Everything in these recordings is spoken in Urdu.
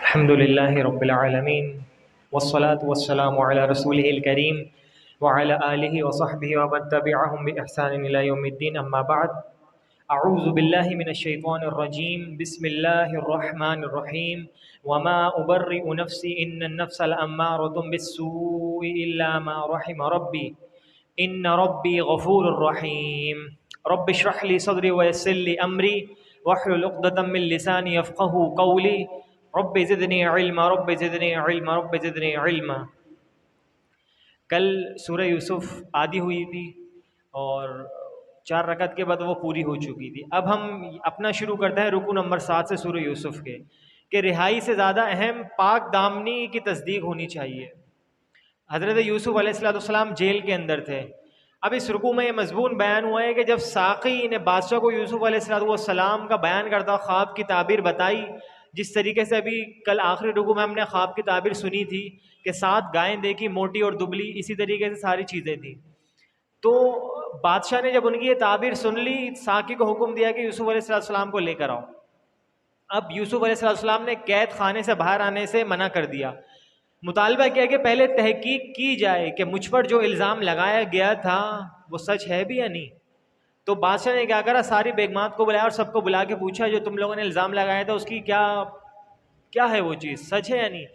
الحمد لله رب العالمين والصلاة والسلام على رسوله الكريم وعلى آله وصحبه ومن تبعهم بإحسان إلى يوم الدين أما بعد أعوذ بالله من الشيطان الرجيم بسم الله الرحمن الرحيم وما أبرئ نفسي إن النفس لأمارة بالسوء إلا ما رحم ربي إن ربي غفور رحيم رب اشرح لي صدري ويسر لي أمري واحلل عقدة من لساني يفقهوا قولي رب زدنی علما رب زدنی علما رب زدنی علما۔ کل سورہ یوسف آدھی ہوئی تھی اور 4 رکعت کے بعد وہ پوری ہو چکی تھی۔ اب ہم اپنا شروع کرتے ہیں رکوع نمبر 7 سے سورہ یوسف کے، کہ رہائی سے زیادہ اہم پاک دامنی کی تصدیق ہونی چاہیے۔ حضرت یوسف علیہ السلام جیل کے اندر تھے۔ اب اس رکوع میں یہ مضمون بیان ہوا ہے کہ جب ساقی نے بادشاہ کو یوسف علیہ السلام کا بیان کردہ خواب کی تعبیر بتائی، جس طریقے سے ابھی کل آخری رکوع میں ہم نے خواب کی تعبیر سنی تھی کہ 7 گائیں دیکھی، موٹی اور دبلی، اسی طریقے سے ساری چیزیں تھیں۔ تو بادشاہ نے جب ان کی یہ تعبیر سن لی، ساقی کو حکم دیا کہ یوسف علیہ السلام کو لے کر آؤ۔ اب یوسف علیہ السلام نے قید خانے سے باہر آنے سے منع کر دیا۔ مطالبہ کیا کہ پہلے تحقیق کی جائے کہ مجھ پر جو الزام لگایا گیا تھا وہ سچ ہے بھی یا نہیں۔ تو بادشاہ نے کیا کرا، ساری بیگمات کو بلایا اور سب کو بلا کے پوچھا جو تم لوگوں نے الزام لگایا تھا اس کی کیا ہے، وہ چیز سچ ہے یا نہیں۔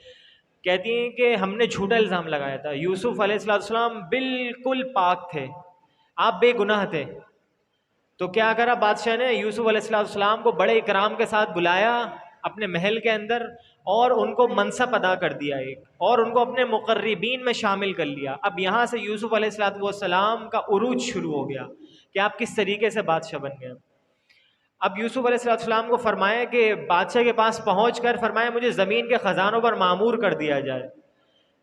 کہتی ہیں کہ ہم نے جھوٹا الزام لگایا تھا، یوسف علیہ السلام بالکل پاک تھے، آپ بے گناہ تھے۔ تو کیا کرا بادشاہ نے، یوسف علیہ السلام کو بڑے اکرام کے ساتھ بلایا اپنے محل کے اندر اور ان کو منصب ادا کر دیا ایک، اور ان کو اپنے مقربین میں شامل کر لیا۔ اب یہاں سے یوسف علیہ السلام کا عروج شروع ہو گیا کہ آپ کس طریقے سے بادشاہ بن گئے۔ اب یوسف علیہ السلام کو فرمایا کہ بادشاہ کے پاس پہنچ کر فرمایا مجھے زمین کے خزانوں پر معمور کر دیا جائے،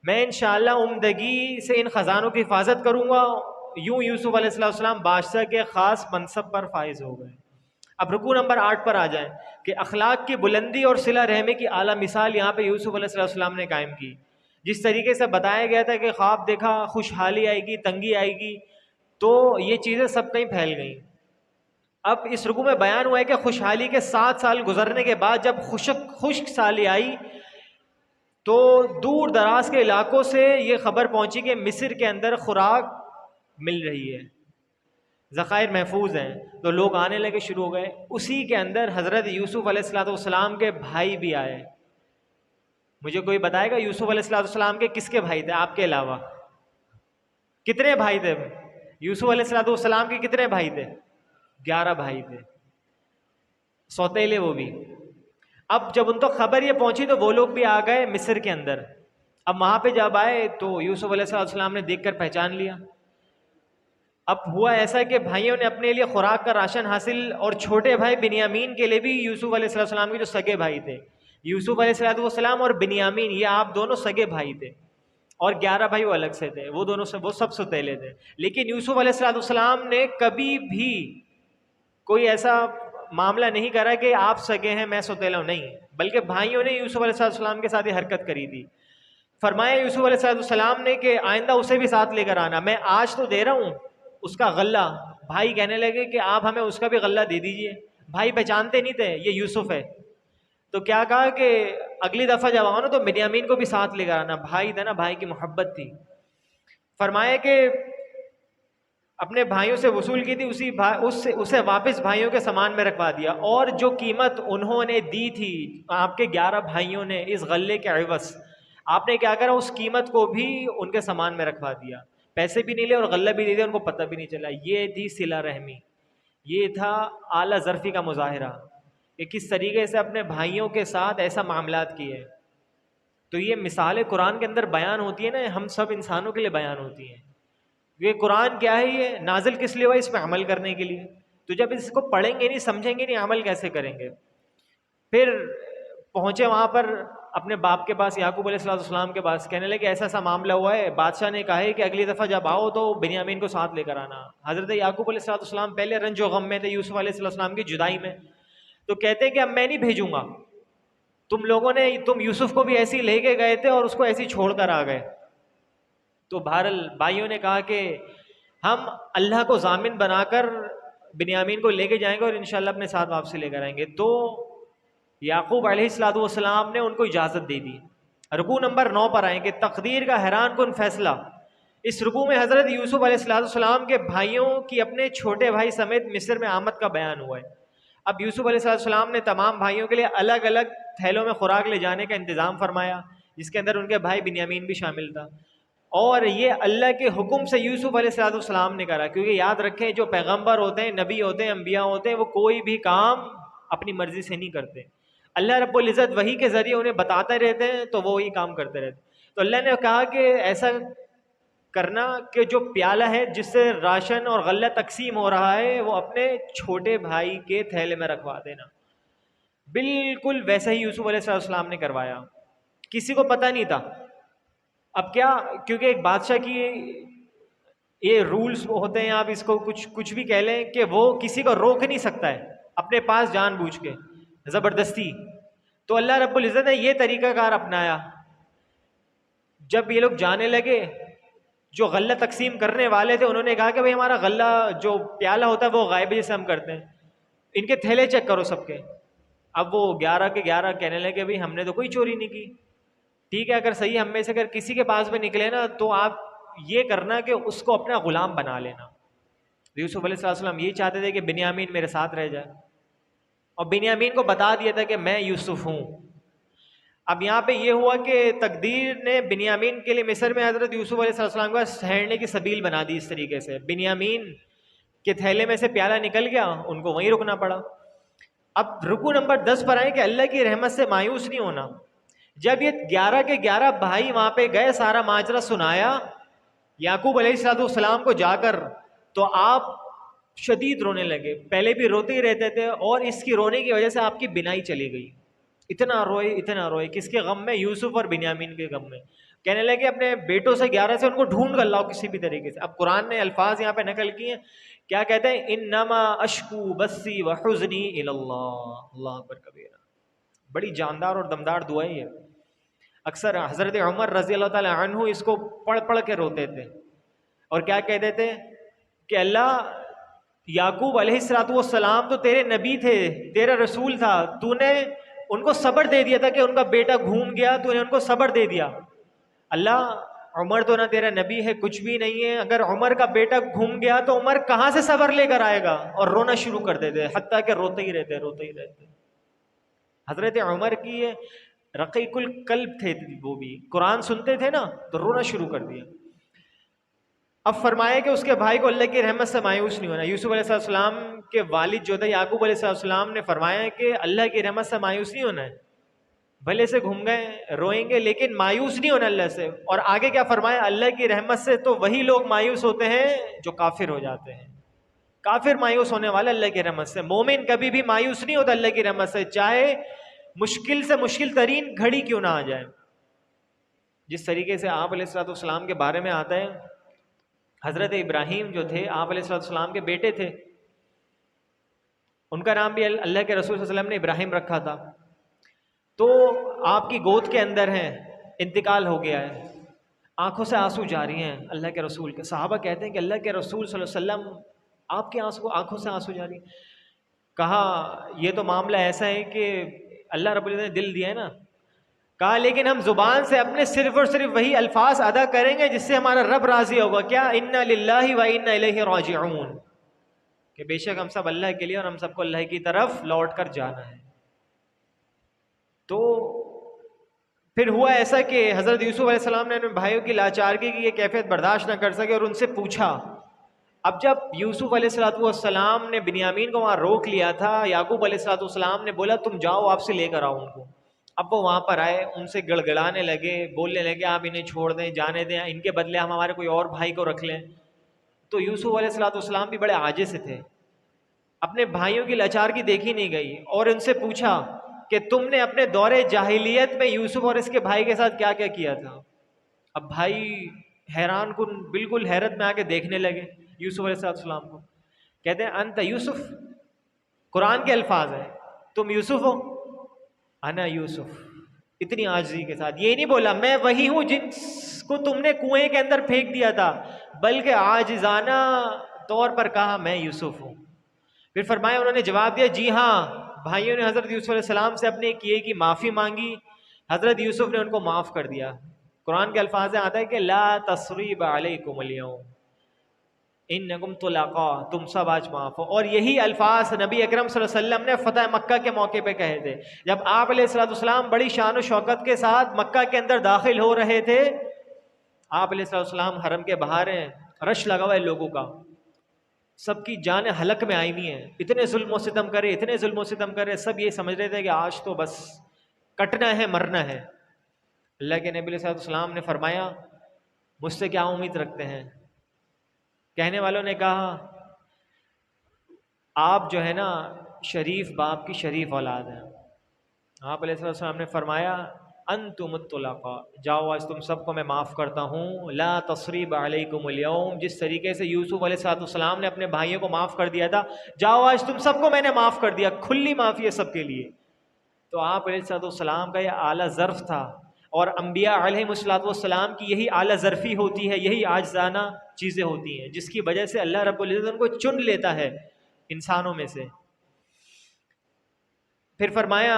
میں انشاءاللہ عمدگی سے ان خزانوں کی حفاظت کروں گا۔ یوں یوسف علیہ السلام بادشاہ کے خاص منصب پر فائز ہو گئے۔ اب رکوع نمبر 8 پر آ جائیں کہ اخلاق کی بلندی اور صلہ رحمی کی اعلیٰ مثال یہاں پہ یوسف علیہ السلام نے قائم کی۔ جس طریقے سے بتایا گیا تھا کہ خواب دیکھا، خوشحالی آئے گی، تنگی آئے گی، تو یہ چیزیں سب کہیں پھیل گئیں۔ اب اس رکوع میں بیان ہوا ہے کہ خوشحالی کے 7 سال گزرنے کے بعد جب خشک سالی آئی تو دور دراز کے علاقوں سے یہ خبر پہنچی کہ مصر کے اندر خوراک مل رہی ہے، ذخائر محفوظ ہیں، تو لوگ آنے لگے، شروع ہو گئے۔ اسی کے اندر حضرت یوسف علیہ السلام کے بھائی بھی آئے۔ مجھے کوئی بتائے گا یوسف علیہ السلام کے کس کے بھائی تھے آپ کے علاوہ؟ کتنے بھائی تھے یوسف علیہ السلام کے؟ کتنے بھائی تھے؟ 11 بھائی تھے، سوتیلے وہ بھی۔ اب جب ان تک خبر یہ پہنچی تو وہ لوگ بھی آ گئے مصر کے اندر۔ اب وہاں پہ جب آئے تو یوسف علیہ السلام نے دیکھ کر پہچان لیا۔ اب ہوا ایسا کہ بھائیوں نے اپنے لیے خوراک کا راشن حاصل، اور چھوٹے بھائی بنیامین کے لیے بھی، یوسف علیہ السلام کے جو سگے بھائی تھے، یوسف علیہ السلام اور بنیامین، یہ آپ دونوں سگے بھائی تھے، اور 11 بھائی وہ الگ سے تھے، وہ سب ستیلے تھے۔ لیکن یوسف علیہ السلام نے کبھی بھی کوئی ایسا معاملہ نہیں کرا کہ آپ سگے ہیں میں ستیلا ہوں، نہیں، بلکہ بھائیوں نے یوسف علیہ السلام کے ساتھ یہ حرکت کری تھی۔ فرمایا یوسف علیہ السلام نے کہ آئندہ اسے بھی ساتھ لے کر آنا، میں آج تو دے رہا ہوں اس کا غلہ۔ بھائی کہنے لگے کہ آپ ہمیں اس کا بھی غلہ دے دیجئے۔ بھائی پہچانتے نہیں تھے یہ یوسف ہے، تو کیا کہا کہ اگلی دفعہ جب آؤ نا تو بنیامین کو بھی ساتھ لے کر آنا، بھائی تھا نا، بھائی کی محبت تھی۔ فرمایا کہ اپنے بھائیوں سے وصول کی تھی، اسے واپس بھائیوں کے سامان میں رکھوا دیا، اور جو قیمت انہوں نے دی تھی آپ کے 11 بھائیوں نے اس غلے کے عوض، آپ نے کیا کرا، اس قیمت کو بھی ان کے سامان میں رکھوا دیا، پیسے بھی نہیں لے اور غلہ بھی دے دیا، ان کو پتہ بھی نہیں چلا۔ یہ تھی صلہ رحمی، یہ تھا اعلیٰ ظرفی کا مظاہرہ کہ کس طریقے سے اپنے بھائیوں کے ساتھ ایسا معاملات کیے۔ تو یہ مثالیں قرآن کے اندر بیان ہوتی ہیں نا، ہم سب انسانوں کے لیے بیان ہوتی ہیں۔ یہ قرآن کیا ہے، یہ نازل کس لیے ہوا؟ اس پہ عمل کرنے کے لیے۔ تو جب اس کو پڑھیں گے نہیں، سمجھیں گے نہیں، عمل کیسے کریں گے؟ پھر پہنچے وہاں پر اپنے باپ کے پاس، یعقوب علیہ السلام کے پاس، کہنے لگے ایسا ایسا معاملہ ہوا ہے، بادشاہ نے کہا ہے کہ اگلی دفعہ جب آؤ تو بنیامین کو ساتھ لے کر آنا۔ حضرت یعقوب علیہ السلام پہلے رنج و غم میں تھے یوسف علیہ السلام کی جدائی میں، تو کہتے ہیں کہ اب میں نہیں بھیجوں گا، تم یوسف کو بھی ایسی لے کے گئے تھے اور اس کو ایسی چھوڑ کر آ گئے۔ تو بہرحال بھائیوں نے کہا کہ ہم اللہ کو ضامن بنا کر بنیامین کو لے کے جائیں گے اور انشاءاللہ اپنے ساتھ واپسی لے کر آئیں گے۔ تو یعقوب علیہ الصلوۃ والسلام نے ان کو اجازت دے دی. رکوع نمبر 9 پر آئیں کہ تقدیر کا حیران کن فیصلہ. اس رکوع میں حضرت یوسف علیہ السلام کے بھائیوں کی اپنے چھوٹے بھائی سمیت مصر میں آمد کا بیان ہوا ہے. اب یوسف علیہ السلام نے تمام بھائیوں کے لیے الگ الگ تھیلوں میں خوراک لے جانے کا انتظام فرمایا، جس کے اندر ان کے بھائی بنیامین بھی شامل تھا. اور یہ اللہ کے حکم سے یوسف علیہ السلام نے کرا، کیونکہ یاد رکھیں جو پیغمبر ہوتے ہیں، نبی ہوتے ہیں، انبیاء ہوتے ہیں، وہ کوئی بھی کام اپنی مرضی سے نہیں کرتے. اللہ رب العزت وحی کے ذریعے انہیں بتاتے رہتے ہیں تو وہ وہی کام کرتے رہتے. تو اللہ نے کہا کہ ایسا کرنا کہ جو پیالہ ہے جس سے راشن اور غلہ تقسیم ہو رہا ہے وہ اپنے چھوٹے بھائی کے تھیلے میں رکھوا دینا. بالکل ویسا ہی یوسف علیہ السلام نے کروایا، کسی کو پتہ نہیں تھا. اب کیا، کیونکہ ایک بادشاہ کی یہ رولز ہوتے ہیں، آپ اس کو کچھ بھی کہہ لیں کہ وہ کسی کو روک نہیں سکتا ہے اپنے پاس جان بوجھ کے زبردستی. تو اللہ رب العزت نے یہ طریقہ کار اپنایا. جب یہ لوگ جانے لگے، جو غلہ تقسیم کرنے والے تھے انہوں نے کہا کہ بھئی ہمارا غلہ جو پیالہ ہوتا ہے وہ غائب جیسے ہم کرتے ہیں، ان کے تھیلے چیک کرو سب کے. اب وہ 11 کے 11 کہنے لگے بھئی ہم نے تو کوئی چوری نہیں کی. ٹھیک ہے، اگر صحیح ہم میں سے اگر کسی کے پاس بھی نکلے نا تو آپ یہ کرنا کہ اس کو اپنا غلام بنا لینا. یوسف علیہ السلام یہ چاہتے تھے کہ بنیامین میرے ساتھ رہ جائے، اور بنیامین کو بتا دیا تھا کہ میں یوسف ہوں. اب یہاں پہ یہ ہوا کہ تقدیر نے بنیامین کے لیے مصر میں حضرت یوسف علیہ السلام کو ٹھہرنے کی سبیل بنا دی. اس طریقے سے بنیامین کے تھیلے میں سے پیالہ نکل گیا، ان کو وہیں رکنا پڑا. اب رکوع نمبر 10 پر آئے کہ اللہ کی رحمت سے مایوس نہیں ہونا. جب یہ 11 کے 11 بھائی وہاں پہ گئے، سارا ماجرا سنایا یعقوب علیہ السلام کو جا کر، تو آپ شدید رونے لگے. پہلے بھی روتے ہی رہتے تھے، اور اس کی رونے کی وجہ سے آپ کی بینائی چلی گئی. اتنا روئے. کس کے غم میں؟ یوسف اور بنیامین کے غم میں. کہنے لگے اپنے بیٹوں سے 11 سے ان کو ڈھونڈ کر لاؤ کسی بھی طریقے سے. اب قرآن نے الفاظ یہاں پہ نقل کیے ہیں، کیا کہتے ہیں؟ انما اشکو بثی وحزنی الی اللہ. اللہ اکبر کبیرہ. بڑی جاندار اور دمدار دعا ہے یہ. اکثر حضرت عمر رضی اللہ تعالی عنہ اس کو پڑھ کے روتے تھے، اور کیا کہتے تھے کہ اللہ، یعقوب علیہ السلام تو تیرے نبی تھے، تیرا رسول تھا، تو نے ان کو صبر دے دیا تھا کہ ان کا بیٹا گھوم گیا، تو نے ان کو صبر دے دیا. اللہ عمر تو نہ تیرا نبی ہے، کچھ بھی نہیں ہے. اگر عمر کا بیٹا گھوم گیا تو عمر کہاں سے صبر لے کر آئے گا؟ اور رونا شروع کر دیتے، حتیٰ کہ روتے ہی رہتے. حضرت عمر کی یہ رقیق القلب تھے، وہ بھی قرآن سنتے تھے نا تو رونا شروع کر دیا. اب فرمایا کہ اس کے بھائی کو اللہ کی رحمت سے مایوس نہیں ہونا. یوسف علیہ السلام کے والد جو تھے یعقوب علیہ السلام نے فرمایا کہ اللہ کی رحمت سے مایوس نہیں ہونا ہے. بھلے سے گھوم گئے، روئیں گے، لیکن مایوس نہیں ہونا اللہ سے. اور آگے کیا فرمایا؟ اللہ کی رحمت سے تو وہی لوگ مایوس ہوتے ہیں جو کافر ہو جاتے ہیں. کافر مایوس ہونے والا اللہ کی رحمت سے. مومن کبھی بھی مایوس نہیں ہوتا اللہ کی رحمت سے، چاہے مشکل سے مشکل ترین گھڑی کیوں نہ آ جائے. جس طریقے سے آپ علیہ السلام کے بارے میں آتا ہے، حضرت ابراہیم جو تھے آپ علیہ السلام کے بیٹے تھے، ان کا نام بھی اللہ کے رسول صلی اللہ علیہ وسلم نے ابراہیم رکھا تھا. تو آپ کی گود کے اندر ہیں، انتقال ہو گیا ہے، آنکھوں سے آنسو جاری ہیں اللہ کے رسول کے. صحابہ کہتے ہیں کہ اللہ کے رسول صلی اللہ علیہ وسلم آپ کے آنکھوں سے آنسو جاری. کہا یہ تو معاملہ ایسا ہے کہ اللہ رب العزت نے دل دیا ہے نا. کہا لیکن ہم زبان سے اپنے صرف اور صرف وہی الفاظ ادا کریں گے جس سے ہمارا رب راضی ہوگا. کیا؟ انا للہ و انا الیہ راجعون، کہ بے شک ہم سب اللہ کے لیے اور ہم سب کو اللہ کی طرف لوٹ کر جانا ہے. تو پھر ہوا ایسا کہ حضرت یوسف علیہ السلام نے اپنے بھائیوں کی لاچارگی کی یہ کیفیت برداشت نہ کر سکے اور ان سے پوچھا. اب جب یوسف علیہ السلام نے بنیامین کو وہاں روک لیا تھا، یعقوب علیہ السلام نے بولا تم جاؤ آپ سے لے کر آؤ ان کو. اب وہ وہاں پر آئے، ان سے گڑگڑانے لگے، بولنے لگے آپ انہیں چھوڑ دیں، جانے دیں، ان کے بدلے ہم ہمارے کوئی اور بھائی کو رکھ لیں. تو یوسف علیہ السلام بھی بڑے عاجز تھے، اپنے بھائیوں کی لاچارگی دیکھی نہیں گئی، اور ان سے پوچھا کہ تم نے اپنے دور جاہلیت میں یوسف اور اس کے بھائی کے ساتھ کیا کیا کیا تھا. اب بھائی حیران کن بالکل حیرت میں آ کے دیکھنے لگے یوسف علیہ السلام کو. کہتے ہیں انت یوسف، قرآن کے الفاظ ہیں، تم یوسف ہو؟ انا یوسف. اتنی عاجزی کے ساتھ یہ نہیں بولا میں وہی ہوں جس کو تم نے کنویں کے اندر پھینک دیا تھا، بلکہ عاجزانہ طور پر کہا میں یوسف ہوں. پھر فرمایا، انہوں نے جواب دیا جی ہاں بھائیوں نے حضرت یوسف علیہ السلام سے اپنے کیے کی معافی مانگی، حضرت یوسف نے ان کو معاف کر دیا۔ قرآن کے الفاظ میں آتا ہے کہ لا تصریب علیکم اليوم انکم طلقاء، تم سب آج معاف ہو۔ اور یہی الفاظ نبی اکرم صلی اللہ علیہ وسلم نے فتح مکہ کے موقع پہ کہے تھے، جب آپ علیہ السلام بڑی شان و شوکت کے ساتھ مکہ کے اندر داخل ہو رہے تھے۔ آپ علیہ السلام حرم کے باہر ہیں، رش لگا ہوا ہے لوگوں کا، سب کی جانیں حلق میں آئی ہوئی ہیں، اتنے ظلم و ستم کرے، اتنے ظلم و ستم کرے، سب یہ سمجھ رہے تھے کہ آج تو بس کٹنا ہے، مرنا ہے۔ اللہ کے نبی علیہ السلام نے فرمایا مجھ سے کیا امید رکھتے ہیں؟ کہنے والوں نے کہا آپ جو ہے نا شریف باپ کی شریف اولاد ہیں۔ آپ علیہ السلام نے فرمایا انتم الطلقاء، جاؤ آج تم سب کو میں معاف کرتا ہوں، لا تصریب علیکم اليوم، جس طریقے سے یوسف علیہ السلام نے اپنے بھائیوں کو معاف کر دیا تھا، جاؤ آج تم سب کو میں نے معاف کر دیا، کھلی معافی ہے سب کے لیے۔ تو آپ علیہ السلام کا یہ اعلیٰ ظرف تھا، اور انبیاء علیہ السلام کی یہی اعلیٰ ظرفی ہوتی ہے، یہی عاجزانہ چیزیں ہوتی ہیں جس کی وجہ سے اللہ رب العزت ان کو چن لیتا ہے انسانوں میں سے۔ پھر فرمایا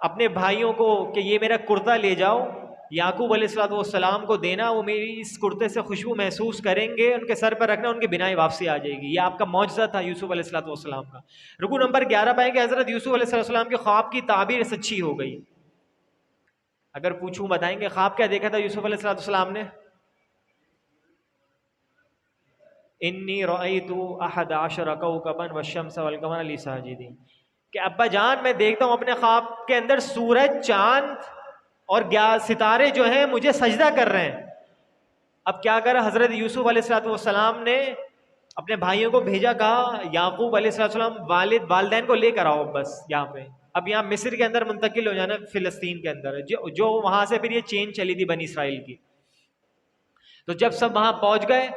اپنے بھائیوں کو کہ یہ میرا کرتا لے جاؤ، یعقوب علیہ السلام کو دینا، وہ میری اس کرتے سے خوشبو محسوس کریں گے، ان کے سر پر رکھنا، ان کی بنائی واپسی آ جائے گی۔ یہ آپ کا معجزہ تھا یوسف علیہ السلام کا۔ رکوع نمبر 11 پائیں کہ حضرت یوسف علیہ السلام کے خواب کی تعبیر سچی ہو گئی۔ اگر پوچھوں بتائیں گے خواب کیا دیکھا تھا یوسف علیہ السلام نے؟ انی رأیت احد عشر کوکبا والشمس والقمر لی ساجدین، کہ ابا جان میں دیکھتا ہوں اپنے خواب کے اندر سورج، چاند اور ستارے جو ہیں مجھے سجدہ کر رہے ہیں۔ اب کیا کرا حضرت یوسف علیہ السلام نے اپنے بھائیوں کو بھیجا، کہا یعقوب علیہ السلام والدین کو لے کر آؤ بس یہاں پہ، اب یہاں مصر کے اندر منتقل ہو جانا، فلسطین کے اندر جو وہاں سے پھر یہ چین چلی تھی بنی اسرائیل کی۔ تو جب سب وہاں پہنچ گئے،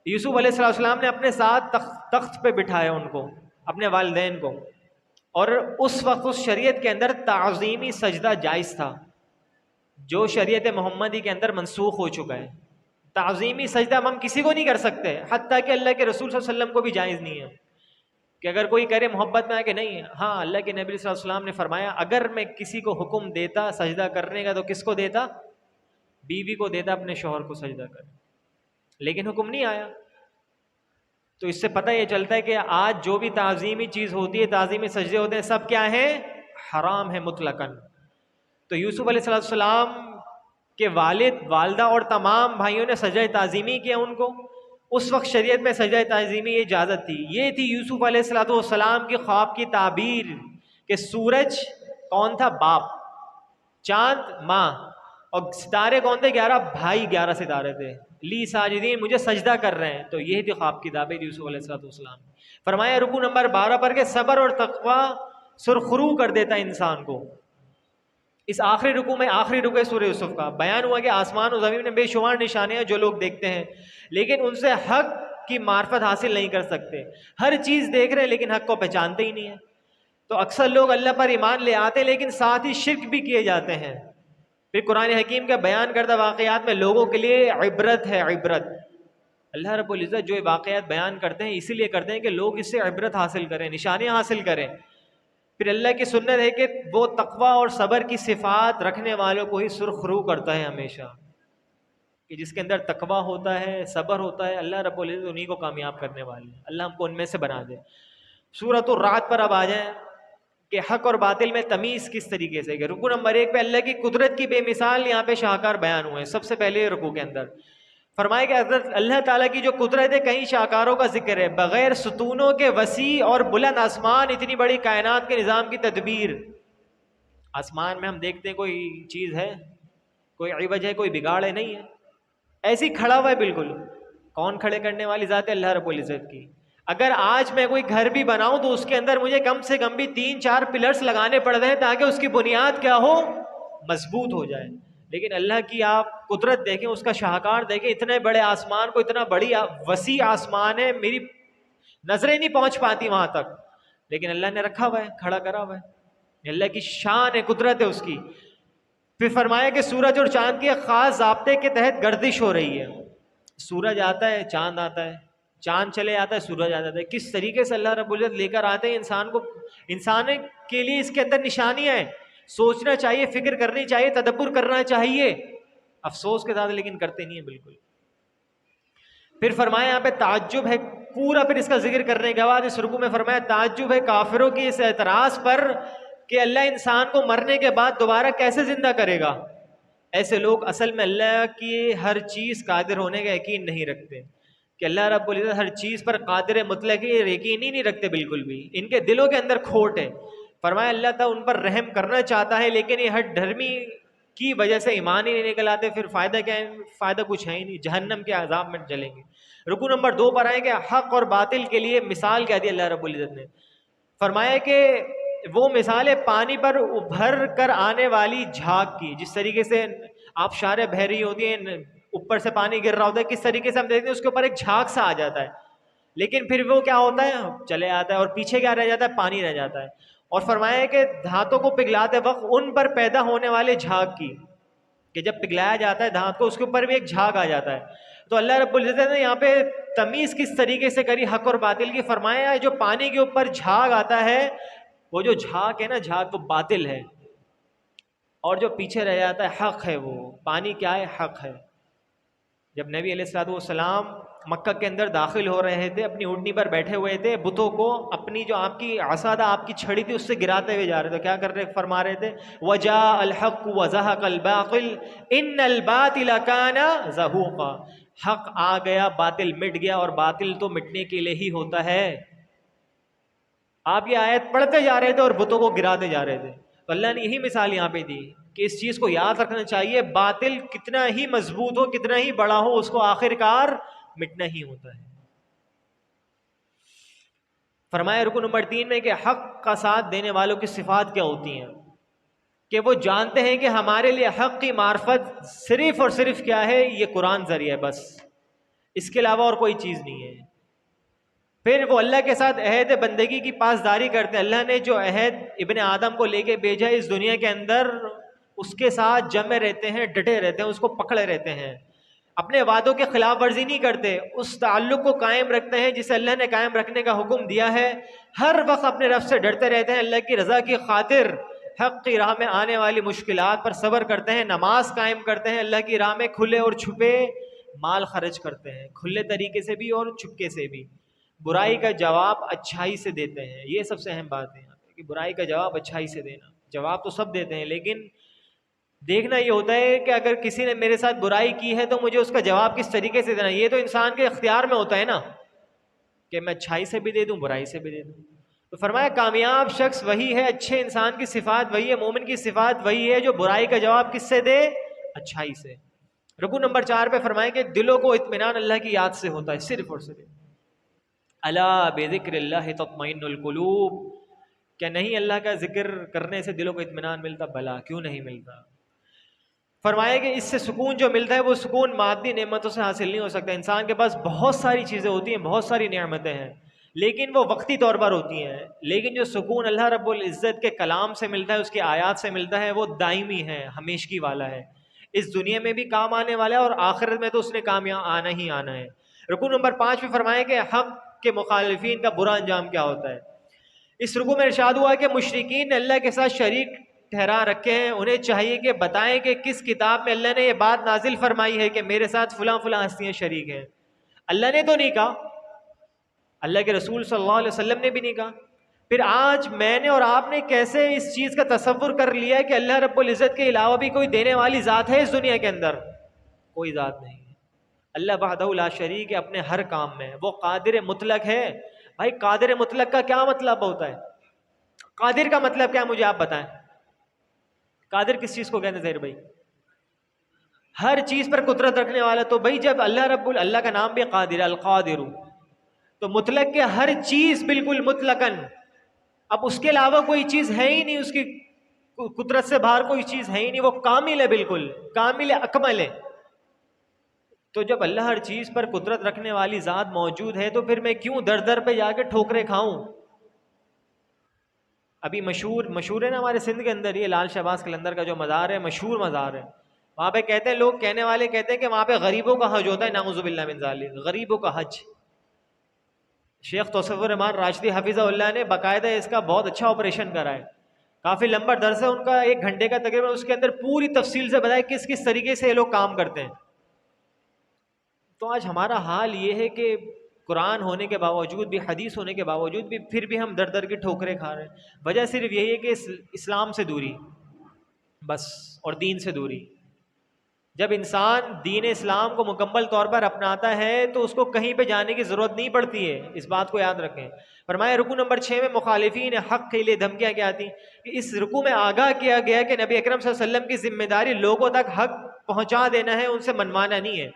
یوسف علیہ السلام نے اپنے ساتھ تخت پہ بٹھایا ان کو، اپنے والدین کو، اور اس وقت اس شریعت کے اندر تعظیمی سجدہ جائز تھا جو شریعت محمدی کے اندر منسوخ ہو چکا ہے۔ تعظیمی سجدہ ہم کسی کو نہیں کر سکتے، حتیٰ کہ اللہ کے رسول صلی اللہ علیہ وسلم کو بھی جائز نہیں ہے کہ اگر کوئی کرے محبت میں آ کے نہیں ہے۔ ہاں اللہ کے نبی صلی اللہ علیہ وسلم نے فرمایا اگر میں کسی کو حکم دیتا سجدہ کرنے کا تو کس کو دیتا؟ بیوی کو دیتا اپنے شوہر کو سجدہ کرنے، لیکن حکم نہیں آیا۔ تو اس سے پتہ یہ چلتا ہے کہ آج جو بھی تعظیمی چیز ہوتی ہے، تعظیمی سجدے ہوتے ہیں، سب کیا ہیں؟ حرام ہے مطلقاً۔ تو یوسف علیہ السلام کے والد، والدہ اور تمام بھائیوں نے سجدہ تعظیمی کیا ان کو۔ اس وقت شریعت میں سجدہ تعظیمی اجازت تھی۔ یہ تھی یوسف علیہ السلام کی خواب کی تعبیر کہ سورج کون تھا؟ باپ، چاند ماں، اور ستارے کون تھے؟ 11 بھائی، 11 ستارے تھے، لی ساجدین، مجھے سجدہ کر رہے ہیں۔ تو یہ تھی خواب کی تعبیر یوسف علیہ السلام۔ فرمایا رکوع نمبر 12 پر کہ صبر اور تقوی سرخرو کر دیتا ہے انسان کو۔ اس آخری رکوع میں، آخری رکوع سورہ یوسف کا بیان ہوا کہ آسمان و زمین میں بے شمار نشانیاں جو لوگ دیکھتے ہیں لیکن ان سے حق کی معرفت حاصل نہیں کر سکتے۔ ہر چیز دیکھ رہے ہیں لیکن حق کو پہچانتے ہی نہیں ہیں۔ تو اکثر لوگ اللہ پر ایمان لے آتے ہیں لیکن ساتھ ہی شرک بھی کیے جاتے ہیں۔ پھر قرآن حکیم کا بیان کردہ واقعات میں لوگوں کے لیے عبرت ہے، عبرت۔ اللہ رب العزت جو واقعات بیان کرتے ہیں اسی لیے کرتے ہیں کہ لوگ اس سے عبرت حاصل کریں، نشانیاں حاصل کریں۔ پھر اللہ کی سنت ہے کہ وہ تقوی اور صبر کی صفات رکھنے والوں کو ہی سرخرو کرتا ہے ہمیشہ، کہ جس کے اندر تقوی ہوتا ہے، صبر ہوتا ہے، اللہ رب العزت انہی کو کامیاب کرنے والے ہیں۔ اللہ ہم کو ان میں سے بنا دے۔ سورۃ الرعد پر اب آ جائیں کہ حق اور باطل میں تمیز کس طریقے سے کہ رکوع نمبر 1 پہ اللہ کی قدرت کی بے مثال یہاں پہ شاہکار بیان ہوئے ہیں۔ سب سے پہلے رکوع کے اندر فرمایا کہ حضرت اللہ تعالیٰ کی جو قدرت ہے کئی شاہکاروں کا ذکر ہے، بغیر ستونوں کے وسیع اور بلند آسمان، اتنی بڑی کائنات کے نظام کی تدبیر۔ آسمان میں ہم دیکھتے ہیں کوئی چیز ہے، کوئی عوج ہے، کوئی بگاڑ ہے؟ نہیں ہے، ایسی کھڑا ہوا ہے بالکل۔ کون کھڑے کرنے والی ذات ہے؟ اللہ رب العزت کی۔ اگر آج میں کوئی گھر بھی بناؤں تو اس کے اندر مجھے کم سے کم بھی 3-4 پلرز لگانے پڑتے ہیں تاکہ اس کی بنیاد کیا ہو؟ مضبوط ہو جائے۔ لیکن اللہ کی آپ قدرت دیکھیں، اس کا شاہکار دیکھیں، اتنے بڑے آسمان کو، اتنا بڑی وسیع آسمان ہے، میری نظریں نہیں پہنچ پاتی وہاں تک، لیکن اللہ نے رکھا ہوا ہے، کھڑا کرا ہوا ہے۔ اللہ کی شان ہے، قدرت ہے اس کی۔ پھر فرمایا کہ سورج اور چاند کے خاص ضابطے کے تحت گردش ہو رہی ہے۔ سورج آتا ہے، چاند آتا ہے، چاند چلے آتا ہے، سورج آ جاتا ہے. کس طریقے سے اللہ رب العزت لے کر آتے ہیں انسان کو. انسان کے لیے اس کے اندر نشانیاں ہیں، سوچنا چاہیے، فکر کرنی چاہیے، تدبر کرنا چاہیے. افسوس کے ساتھ لیکن کرتے نہیں ہیں بالکل. پھر فرمایا یہاں پہ تعجب ہے پورا، پھر اس کا ذکر کرنے کے بعد اس رکوع میں فرمایا تعجب ہے کافروں کی اس اعتراض پر کہ اللہ انسان کو مرنے کے بعد دوبارہ کیسے زندہ کرے گا. ایسے لوگ اصل میں اللہ کی ہر چیز قادر ہونے کا یقین نہیں رکھتے کہ اللہ رب العزت ہر چیز پر قادر مطلق یقین ہی نہیں رکھتے بالکل بھی. ان کے دلوں کے اندر کھوٹ ہے. فرمایا اللہ تعالیٰ ان پر رحم کرنا چاہتا ہے لیکن یہ ہر دھرمی کی وجہ سے ایمان ہی نہیں نکل آتے. پھر فائدہ کیا ہے؟ فائدہ کچھ ہے ہی نہیں، جہنم کے عذاب میں جلیں گے. رکوع نمبر 2 پر آئیں کہ حق اور باطل کے لیے مثال کیا دی اللہ رب العزت نے. فرمایا کہ وہ مثال ہے پانی پر ابھر کر آنے والی جھاگ کی. جس طریقے سے آبشاریں بہہ رہی ہوتی ہیں، اوپر سے پانی گر رہا ہوتا ہے، کس طریقے سے ہم دیکھتے ہیں اس کے اوپر ایک جھاگ سا آ جاتا ہے، لیکن پھر وہ کیا ہوتا ہے؟ چلے آتا ہے، اور پیچھے کیا رہ جاتا ہے؟ پانی رہ جاتا ہے. اور فرمایا ہے کہ دھاتوں کو پگھلاتے وقت ان پر پیدا ہونے والے جھاگ کی، کہ جب پگھلایا جاتا ہے دھات کو اس کے اوپر بھی ایک جھاگ آ جاتا ہے. تو اللہ رب العزت نے یہاں پہ تمیز کس طریقے سے کری حق اور باطل کی. فرمایا جو پانی کے اوپر جھاگ آتا ہے، وہ جو جھاگ ہے نا، جھاگ وہ باطل ہے، اور جو پیچھے رہ جاتا ہے حق ہے. وہ پانی کیا ہے؟ حق ہے. جب نبی علیہ الصلوۃ والسلام مکہ کے اندر داخل ہو رہے تھے، اپنی اونٹنی پر بیٹھے ہوئے تھے، بتوں کو اپنی جو آپ کی عصا تھا، آپ کی چھڑی تھی، اس سے گراتے ہوئے جا رہے تھے. کیا کر رہے؟ فرما رہے تھے وَجَاءَ الْحَقُّ وَزَهَقَ الْبَاطِلُ إِنَّ الْبَاطِلَ كَانَ زَهُوقًا. حق آ گیا، باطل مٹ گیا، اور باطل تو مٹنے کے لیے ہی ہوتا ہے. آپ یہ آیت پڑھتے جا رہے تھے اور بتوں کو گراتے جا رہے تھے. تو اللہ نے یہی مثال یہاں پہ دی کہ اس چیز کو یاد رکھنا چاہیے، باطل کتنا ہی مضبوط ہو، کتنا ہی بڑا ہو، اس کو آخر کار مٹنا ہی ہوتا ہے. فرمایا رکن نمبر 3 میں کہ حق کا ساتھ دینے والوں کی صفات کیا ہوتی ہیں، کہ وہ جانتے ہیں کہ ہمارے لیے حق کی معرفت صرف اور صرف کیا ہے؟ یہ قرآن ذریعہ، بس اس کے علاوہ اور کوئی چیز نہیں ہے. پھر وہ اللہ کے ساتھ عہد بندگی کی پاسداری کرتے ہیں. اللہ نے جو عہد ابن آدم کو لے کے بھیجا اس دنیا کے اندر، اس کے ساتھ جمے رہتے ہیں، ڈٹے رہتے ہیں، اس کو پکڑے رہتے ہیں، اپنے وعدوں کے خلاف ورزی نہیں کرتے، اس تعلق کو قائم رکھتے ہیں جسے اللہ نے قائم رکھنے کا حکم دیا ہے. ہر وقت اپنے رب سے ڈرتے رہتے ہیں، اللہ کی رضا کی خاطر حق کی راہ میں آنے والی مشکلات پر صبر کرتے ہیں، نماز قائم کرتے ہیں، اللہ کی راہ میں کھلے اور چھپے مال خرچ کرتے ہیں، کھلے طریقے سے بھی اور چھپکے سے بھی. برائی کا جواب اچھائی سے دیتے ہیں. یہ سب سے اہم بات ہے یہاں پہ کہ برائی کا جواب اچھائی سے دینا. جواب تو سب دیتے ہیں، لیکن دیکھنا یہ ہوتا ہے کہ اگر کسی نے میرے ساتھ برائی کی ہے تو مجھے اس کا جواب کس طریقے سے دینا. یہ تو انسان کے اختیار میں ہوتا ہے نا، کہ میں اچھائی سے بھی دے دوں، برائی سے بھی دے دوں. تو فرمایا کامیاب شخص وہی ہے، اچھے انسان کی صفات وہی ہے، مومن کی صفات وہی ہے جو برائی کا جواب کس سے دے؟ اچھائی سے. رکوع نمبر 4 پہ فرمایا کہ دلوں کو اطمینان اللہ کی یاد سے ہوتا ہے، صرف اور صرف. الا بذکر اللہ تطمئن القلوب. کیا نہیں اللہ کا ذکر کرنے سے دلوں کو اطمینان ملتا؟ بلا، کیوں نہیں ملتا. فرمایا کہ اس سے سکون جو ملتا ہے وہ سکون مادی نعمتوں سے حاصل نہیں ہو سکتا. انسان کے پاس بہت ساری چیزیں ہوتی ہیں، بہت ساری نعمتیں ہیں، لیکن وہ وقتی طور پر ہوتی ہیں. لیکن جو سکون اللہ رب العزت کے کلام سے ملتا ہے، اس کی آیات سے ملتا ہے، وہ دائمی ہے، ہمیشگی والا ہے، اس دنیا میں بھی کام آنے والا ہے اور آخرت میں تو اس نے کام آنا ہی آنا ہے. رکوع نمبر 5 میں فرمایا کہ حق کے مخالفین کا برا انجام کیا ہوتا ہے. اس رکوع میں ارشاد ہوا کہ مشرکین نے اللہ کے ساتھ شریک ٹھہرا رکھے ہیں، انہیں چاہیے کہ بتائیں کہ کس کتاب میں اللہ نے یہ بات نازل فرمائی ہے کہ میرے ساتھ فلاں فلاں ہستیاں شریک ہیں. اللہ نے تو نہیں کہا، اللہ کے رسول صلی اللہ علیہ وسلم نے بھی نہیں کہا. پھر آج میں نے اور آپ نے کیسے اس چیز کا تصور کر لیا ہے کہ اللہ رب العزت کے علاوہ بھی کوئی دینے والی ذات ہے اس دنیا کے اندر؟ کوئی ذات نہیں ہے. اللہ وحدہ لا شریک ہے اپنے ہر کام میں، وہ قادر مطلق ہے. بھائی قادر مطلق کا کیا مطلب ہوتا ہے؟ قادر کا مطلب کیا مجھے آپ بتائیں. قادر کس چیز کو کہتے ہیں ظاہر بھائی؟ ہر چیز پر قدرت رکھنے والا. تو بھائی جب اللہ کا نام بھی قادر، القادر، تو مطلق کے ہر چیز بالکل مطلقاً. اب اس کے علاوہ کوئی چیز ہے ہی نہیں، اس کی قدرت سے باہر کوئی چیز ہے ہی نہیں، وہ کامل ہے، بالکل کامل ہے، اکمل ہے. تو جب اللہ ہر چیز پر قدرت رکھنے والی ذات موجود ہے تو پھر میں کیوں در در پہ جا کے ٹھوکرے کھاؤں؟ ابھی مشہور ہے نا ہمارے سندھ کے اندر، یہ لال شہباز قلندر کا جو مزار ہے، مشہور مزار ہے، وہاں پہ کہتے ہیں لوگ، کہنے والے کہتے ہیں کہ وہاں پہ غریبوں کا حج ہوتا ہے. نعوذ باللہ من ذالک، غریبوں کا حج. شیخ توصف الرحمان راشدی حفظہ اللہ نے باقاعدہ اس کا بہت اچھا آپریشن کرا ہے، کافی لمبا درس ہے ان کا، 1 گھنٹے کا تقریباً، اس کے اندر پوری تفصیل سے بتایا کس کس طریقے سے یہ لوگ کام کرتے ہیں۔ تو آج ہمارا حال یہ ہے کہ قرآن ہونے کے باوجود بھی، حدیث ہونے کے باوجود بھی، پھر بھی ہم در در کی ٹھوکریں کھا رہے ہیں۔ وجہ صرف یہی ہے کہ اسلام سے دوری بس، اور دین سے دوری۔ جب انسان دین اسلام کو مکمل طور پر اپناتا ہے تو اس کو کہیں پہ جانے کی ضرورت نہیں پڑتی ہے، اس بات کو یاد رکھیں۔ فرمایا رکوع نمبر 6 میں مخالفین حق کے لیے دھمکیاں کیا تھیں، کہ اس رکوع میں آگاہ کیا گیا کہ نبی اکرم صلی اللہ علیہ وسلم کی ذمہ داری لوگوں تک حق پہنچا دینا ہے، ان سے منوانا نہیں ہے۔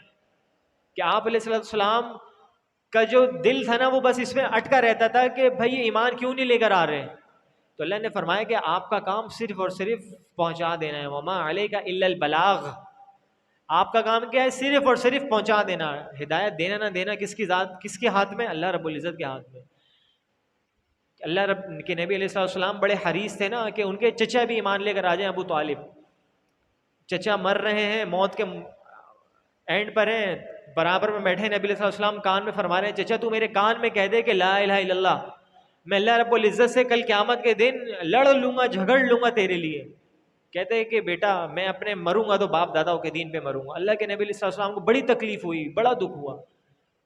کہ آپ علیہ السلام کا جو دل تھا نا وہ بس اس میں اٹکا رہتا تھا کہ بھائی یہ ایمان کیوں نہیں لے کر آ رہے ہیں، تو اللہ نے فرمایا کہ آپ کا کام صرف اور صرف پہنچا دینا ہے، وما علیک الا البلاغ، آپ کا کام کیا ہے؟ صرف اور صرف پہنچا دینا۔ ہدایت دینا نہ دینا کس کی ذات، کس کے ہاتھ میں؟ اللہ رب العزت کے ہاتھ میں۔ اللہ رب کے نبی علیہ السلام بڑے حریص تھے نا کہ ان کے چچا بھی ایمان لے کر آ جائیں، ابو طالب، چچا مر رہے ہیں، موت کے اینڈ پر ہیں، برابر میں بیٹھے، نبی علیہ السلام کان میں فرما رہے ہیں، چچا تو میرے کان میں کہہ دے کہ لا الہ الا اللہ، میں اللہ رب العزت سے کل قیامت کے دن لڑ لوں گا، جھگڑ لوں گا تیرے لیے۔ کہتے ہیں کہ بیٹا میں اپنے مروں گا تو باپ داداؤں کے دین پہ مروں گا۔ اللہ کے نبی علیہ السلام کو بڑی تکلیف ہوئی، بڑا دکھ ہوا۔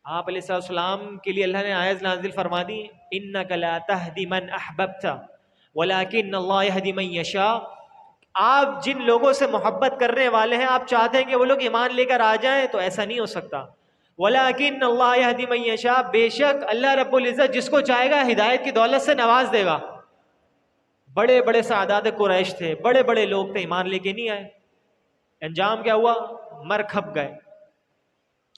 آپ علیہ السلام کے لیے اللہ نے آیت نازل فرما دی، انک لا تہدی من احببت ولکن اللہ یہدی من یشاء، آپ جن لوگوں سے محبت کرنے والے ہیں، آپ چاہتے ہیں کہ وہ لوگ ایمان لے کر آ جائیں، تو ایسا نہیں ہو سکتا۔ ولکن اللہ یہدی من یشاء، بے شک اللہ رب العزت جس کو چاہے گا ہدایت کی دولت سے نواز دے گا۔ بڑے بڑے سعادات قریش تھے، بڑے بڑے لوگ تھے، ایمان لے کے نہیں آئے، انجام کیا ہوا؟ مر کھپ گئے۔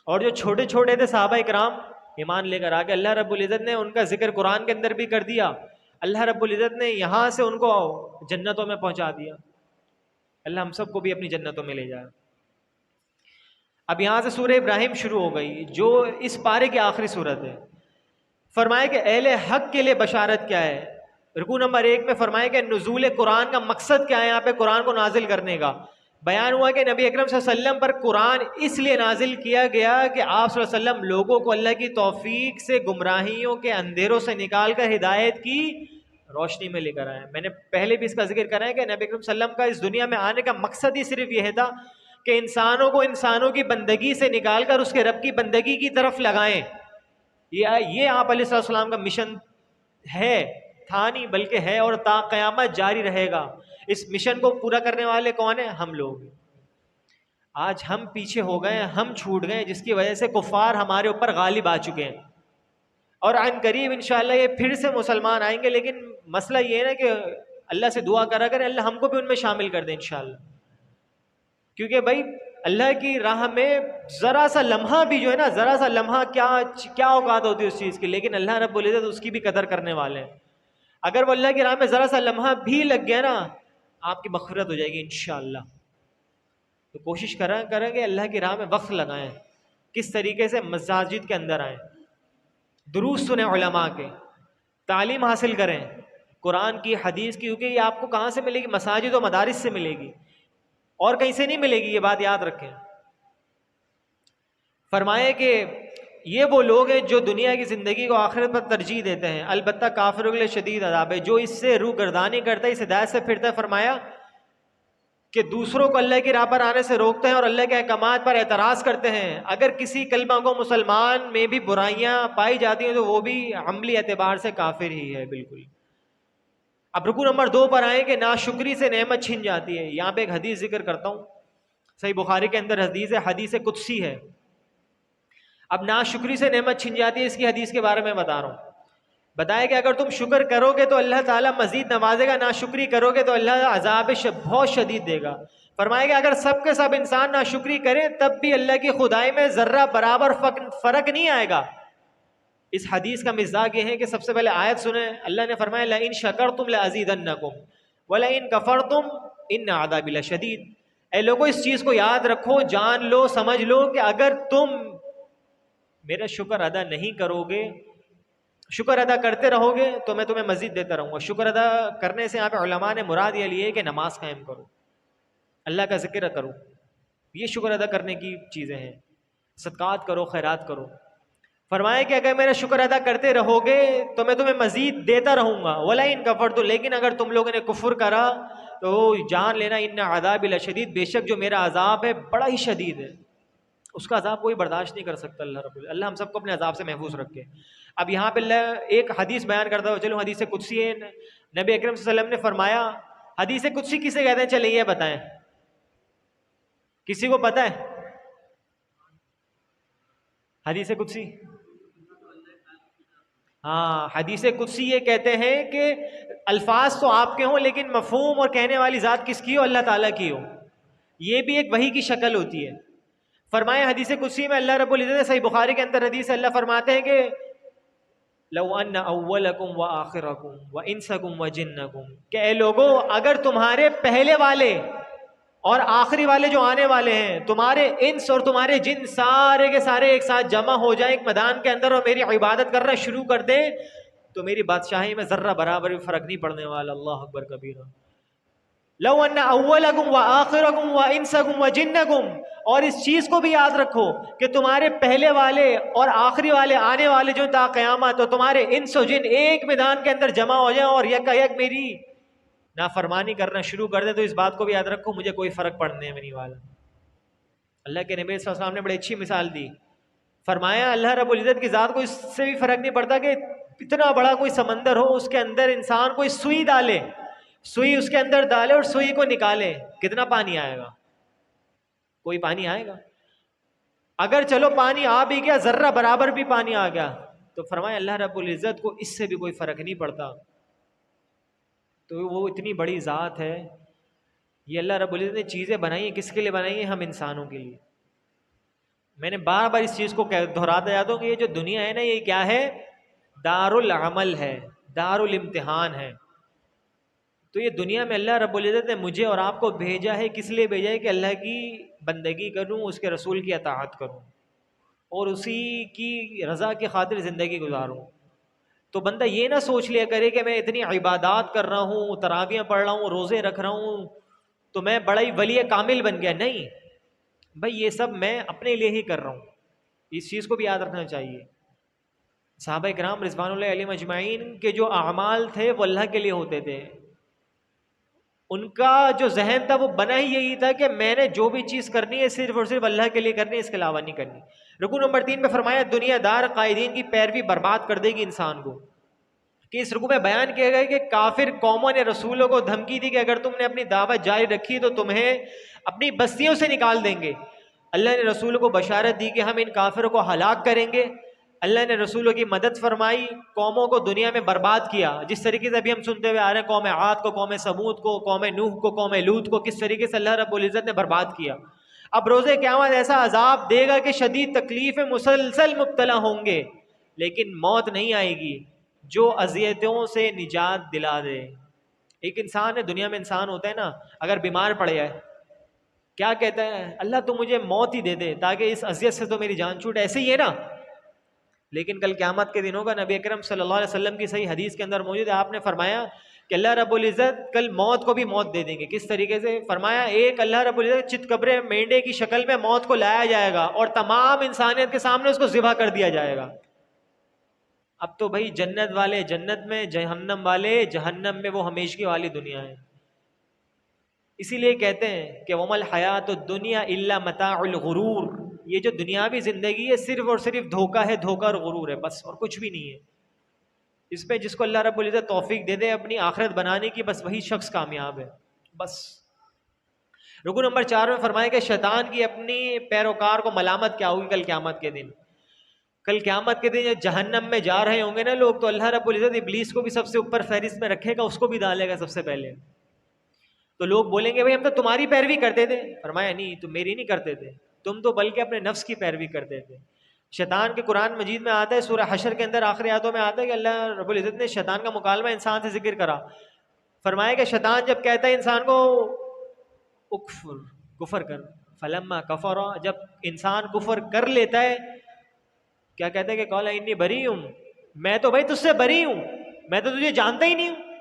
اور جو چھوٹے چھوٹے تھے صحابہ کرام، ایمان لے کر آگے، اللہ رب العزت نے ان کا ذکر قرآن کے اندر بھی کر دیا، اللہ رب العزت نے یہاں سے ان کو جنتوں میں پہنچا دیا۔ اللہ ہم سب کو بھی اپنی جنتوں میں لے جائے۔ اب یہاں سے سورہ ابراہیم شروع ہو گئی، جو اس پارے کی آخری سورت ہے۔ فرمایا کہ اہل حق کے لیے بشارت کیا ہے۔ رکوع نمبر 1 میں فرمایا کہ نزول قرآن کا مقصد کیا ہے، یہاں پہ قرآن کو نازل کرنے کا بیان ہوا کہ نبی اکرم صلی اللہ علیہ وسلم پر قرآن اس لیے نازل کیا گیا کہ آپ صلی اللہ علیہ وسلم لوگوں کو اللہ کی توفیق سے گمراہیوں کے اندھیروں سے نکال کر ہدایت کی روشنی میں لے کر آئے۔ میں نے پہلے بھی اس کا ذکر کرا ہے کہ نبی اکرم صلی اللہ علیہ وسلم کا اس دنیا میں آنے کا مقصد ہی صرف یہ تھا کہ انسانوں کو انسانوں کی بندگی سے نکال کر اس کے رب کی بندگی کی طرف لگائیں۔ یہ آپ علیہ السلام کا مشن ہے، تھا نہیں بلکہ ہے، اور تا قیامت جاری رہے گا۔ اس مشن کو پورا کرنے والے کون ہیں؟ ہم لوگ۔ آج ہم پیچھے ہو گئے، ہم چھوٹ گئے، جس کی وجہ سے کفار ہمارے اوپر غالب آ چکے ہیں، اور عن قریب انشاءاللہ یہ پھر سے مسلمان آئیں گے۔ لیکن مسئلہ یہ ہے نا کہ اللہ سے دعا کرا کریں اللہ ہم کو بھی ان میں شامل کر دیں انشاءاللہ، کیونکہ بھائی اللہ کی راہ میں ذرا سا لمحہ بھی جو ہے نا، ذرا سا لمحہ کیا اوقات ہوتی ہے اس چیز کی، لیکن اللہ رب العزت اس کی بھی قدر کرنے والے ہیں۔ اگر وہ اللہ کی راہ میں ذرا سا لمحہ بھی لگ گیا نا، آپ کی مغفرت ہو جائے گی انشاءاللہ۔ تو کوشش کریں کہ اللہ کی راہ میں وقت لگائیں، کس طریقے سے مساجد کے اندر آئیں، دروس سنیں علماء کے، تعلیم حاصل کریں قرآن کی، حدیث کی، کیونکہ یہ آپ کو کہاں سے ملے گی؟ مساجد و مدارس سے ملے گی، اور کہیں سے نہیں ملے گی، یہ بات یاد رکھیں۔ فرمائے کہ یہ وہ لوگ ہیں جو دنیا کی زندگی کو آخرت پر ترجیح دیتے ہیں، البتہ کافروں کے لیے شدید عذاب ہے۔ جو اس سے روح گردانی کرتا ہے، اس ہدایت سے پھرتا ہے، فرمایا کہ دوسروں کو اللہ کی راہ پر آنے سے روکتے ہیں اور اللہ کے احکامات پر اعتراض کرتے ہیں۔ اگر کسی کلمہ کو مسلمان میں بھی برائیاں پائی جاتی ہیں تو وہ بھی عملی اعتبار سے کافر ہی ہے بالکل۔ اب رکوع نمبر 2 پر آئے کہ ناشکری سے نعمت چھن جاتی ہے۔ یہاں پہ ایک حدیث ذکر کرتا ہوں، صحیح بخاری کے اندر حدیث ہے، حدیث قدسی ہے۔ اب ناشکری سے نعمت چھن جاتی ہے، اس کی حدیث کے بارے میں بتا رہا ہوں۔ بتایا کہ اگر تم شکر کرو گے تو اللہ تعالیٰ مزید نوازے گا، ناشکری کرو گے تو اللہ عذاب بہت شدید دے گا۔ فرمائے کہ اگر سب کے سب انسان ناشکری کریں تب بھی اللہ کی خدائی میں ذرہ برابر فرق نہیں آئے گا۔ اس حدیث کا مزاج یہ ہے کہ سب سے پہلے آیت سنیں، اللہ نے فرمایا لَإِن شَكَرْتُمْ لَأَزِيدَنَّكُمْ وَلَإِن كَفَرْتُمْ إِنَّ عَذَابِي لَشَدِيدٌ۔ اے لوگوں اس چیز کو یاد رکھو، جان لو، سمجھ لو کہ اگر تم میرا شکر ادا نہیں کرو گے، شکر ادا کرتے رہو گے تو میں تمہیں مزید دیتا رہوں گا۔ شکر ادا کرنے سے یہاں پہ علماء نے مراد یہ لی ہے کہ نماز قائم کرو، اللہ کا ذکر کرو، یہ شکر ادا کرنے کی چیزیں ہیں۔ صدقات کرو، خیرات کرو۔ فرمایا کہ اگر میرا شکر ادا کرتے رہو گے تو میں تمہیں مزید دیتا رہوں گا، وَلَئِن كَفَرْتُمْ، لیکن اگر تم لوگوں نے کفر کرا تو جان لینا ان عذاب لشدید، بے شک جو میرا عذاب ہے بڑا ہی شدید ہے، اس کا عذاب کوئی برداشت نہیں کر سکتا۔ اللہ ہم سب کو اپنے عذاب سے محفوظ رکھے۔ اب یہاں پہ اللہ ایک حدیث بیان کرتا ہوں، چلو حدیث قدسی ہے، نبی اکرم صلی اللہ علیہ وسلم نے فرمایا، حدیث قدسی کسے کہتے ہیں؟ چلیں یہ بتائیں، کسی کو پتہ ہے حدیث قدسی؟ ہاں، حدیث قدسی یہ کہتے ہیں کہ الفاظ تو آپ کے ہوں لیکن مفہوم اور کہنے والی ذات کس کی ہو؟ اللہ تعالیٰ کی ہو۔ یہ بھی ایک وحی کی شکل ہوتی ہے۔ فرمایا حدیث قدسی میں اللہ رب العزت، صحیح بخاری کے اندر حدیث ہے، اللہ فرماتے ہیں کہ لو ان اولکم وآخرکم وانسکم وجنکم، کہ اے لوگو اگر تمہارے پہلے والے اور آخری والے جو آنے والے ہیں، تمہارے انس اور تمہارے جن سارے کے سارے ایک ساتھ جمع ہو جائیں ایک میدان کے اندر اور میری عبادت کرنا شروع کر دیں تو میری بادشاہی میں ذرہ برابر بھی فرق نہیں پڑنے والا۔ اللہ اکبر کبیرہ۔ لو ان اولکم وآخرکم وانسکم وجنکم، اور اس چیز کو بھی یاد رکھو کہ تمہارے پہلے والے اور آخری والے آنے والے جو تا قیامت، تو تمہارے انس و جن ایک میدان کے اندر جمع ہو جائیں اور یک میری نافرمانی کرنا شروع کر دے، تو اس بات کو بھی یاد رکھو مجھے کوئی فرق پڑنے میں نہیں والا۔ اللہ کے نبی صلی اللہ علیہ وسلم نے بڑی اچھی مثال دی، فرمایا اللہ رب العزت کی ذات کو اس سے بھی فرق نہیں پڑتا کہ اتنا بڑا کوئی سمندر ہو، اس کے اندر انسان کوئی سوئی ڈالے، سوئی اس کے اندر ڈالے اور سوئی کو نکالے، کتنا پانی آئے گا؟ کوئی پانی آئے گا؟ اگر چلو پانی آ بھی گیا، ذرہ برابر بھی پانی آ گیا، تو فرمایا اللہ رب العزت کو اس سے بھی کوئی فرق نہیں پڑتا۔ تو وہ اتنی بڑی ذات ہے۔ یہ اللہ رب العزت نے چیزیں بنائی ہیں، کس کے لیے بنائی ہیں؟ ہم انسانوں کے لیے۔ میں نے بار بار اس چیز کو دہراتا جاتا ہوں کہ یہ جو دنیا ہے نا، یہ کیا ہے؟ دار العمل ہے، دار الامتحان ہے۔ تو یہ دنیا میں اللہ رب العزت نے مجھے اور آپ کو بھیجا ہے، کس لیے بھیجا ہے؟ کہ اللہ کی بندگی کروں، اس کے رسول کی اطاعت کروں اور اسی کی رضا کی خاطر زندگی گزاروں۔ تو بندہ یہ نہ سوچ لیا کرے کہ میں اتنی عبادات کر رہا ہوں، تراویاں پڑھ رہا ہوں، روزے رکھ رہا ہوں تو میں بڑا ہی ولی کامل بن گیا۔ نہیں بھائی، یہ سب میں اپنے لیے ہی کر رہا ہوں، اس چیز کو بھی یاد رکھنا چاہیے۔ صحابہ کرام رضوان اللہ علیہم اجمعین کے جو اعمال تھے وہ اللہ کے لیے ہوتے تھے۔ ان کا جو ذہن تھا وہ بنا ہی یہی تھا کہ میں نے جو بھی چیز کرنی ہے صرف اور صرف اللہ کے لیے کرنی ہے، اس کے علاوہ نہیں کرنی۔ رکوع نمبر 3 میں فرمایا دنیا دار قائدین کی پیروی برباد کر دے گی انسان کو۔ کہ اس رکوع میں بیان کیا گیا کہ کافر قوموں نے رسولوں کو دھمکی دی کہ اگر تم نے اپنی دعوت جاری رکھی تو تمہیں اپنی بستیوں سے نکال دیں گے۔ اللہ نے رسولوں کو بشارت دی کہ ہم ان کافروں کو ہلاک کریں گے۔ اللہ نے رسولوں کی مدد فرمائی، قوموں کو دنیا میں برباد کیا، جس طریقے سے ابھی ہم سنتے ہوئے آ رہے ہیں، قوم عاد کو، قوم سمود کو، قوم نوح کو، قوم لوط کو، کس طریقے سے اللہ رب العزت نے برباد کیا۔ اب روز قیامت ایسا عذاب دے گا کہ شدید تکلیف میں مسلسل مبتلا ہوں گے، لیکن موت نہیں آئے گی جو اذیتوں سے نجات دلا دے۔ ایک انسان ہے، دنیا میں انسان ہوتا ہے نا، اگر بیمار پڑ جائے کیا کہتا ہے؟ اللہ تو مجھے موت ہی دے دے تاکہ اس اذیت سے تو میری جان چھوٹ۔ ایسے ہی ہے نا۔ لیکن کل قیامت کے دنوں کا نبی اکرم صلی اللہ علیہ وسلم کی صحیح حدیث کے اندر موجود ہے، آپ نے فرمایا کہ اللہ رب العزت کل موت کو بھی موت دے دیں گے۔ کس طریقے سے؟ فرمایا ایک اللہ رب العزت چت قبر مینڈے کی شکل میں موت کو لایا جائے گا اور تمام انسانیت کے سامنے اس کو ذبح کر دیا جائے گا۔ اب تو بھائی جنت والے جنت میں، جہنم والے جہنم میں، وہ ہمیشگی والی دنیا ہے۔ اسی لیے کہتے ہیں کہ وَمَا الْحَيَاةُ الدُّنْيَا إِلَّا مَتَاعُ الْغُرُورِ، یہ جو دنیاوی زندگی ہے صرف اور صرف دھوکہ ہے، دھوکہ اور غرور ہے، بس اور کچھ بھی نہیں ہے۔ اس پہ جس کو اللہ رب العزت توفیق دے دے اپنی آخرت بنانے کی، بس وہی شخص کامیاب ہے۔ بس رکوع نمبر 4 میں فرمایا کہ شیطان کی اپنی پیروکار کو ملامت کیا ہوگی کل قیامت کے دن۔ کل قیامت کے دن جہنم میں جا رہے ہوں گے نا لوگ، تو اللہ رب العزت ابلیس کو بھی سب سے اوپر فہرست میں رکھے گا، اس کو بھی ڈالے گا سب سے پہلے۔ تو لوگ بولیں گے بھائی ہم تو تمہاری پیروی کرتے تھے۔ فرمایا نہیں، تم میری نہیں کرتے تھے، تم تو بلکہ اپنے نفس کی پیروی کرتے تھے۔ شیطان کے قرآن مجید میں آتا ہے، سورہ حشر کے اندر آخری آیاتوں میں آتا ہے کہ اللہ رب العزت نے شیطان کا مکالمہ انسان سے ذکر کرا۔ فرمایا کہ شیطان جب کہتا ہے انسان کو اکفر، کفر کر، فلما کفر، جب انسان کفر کر لیتا ہے کیا کہتا ہے کہ قال انی بری ہوں، میں تو بھائی تجھ سے بری ہوں، میں تو تجھے جانتا ہی نہیں ہوں۔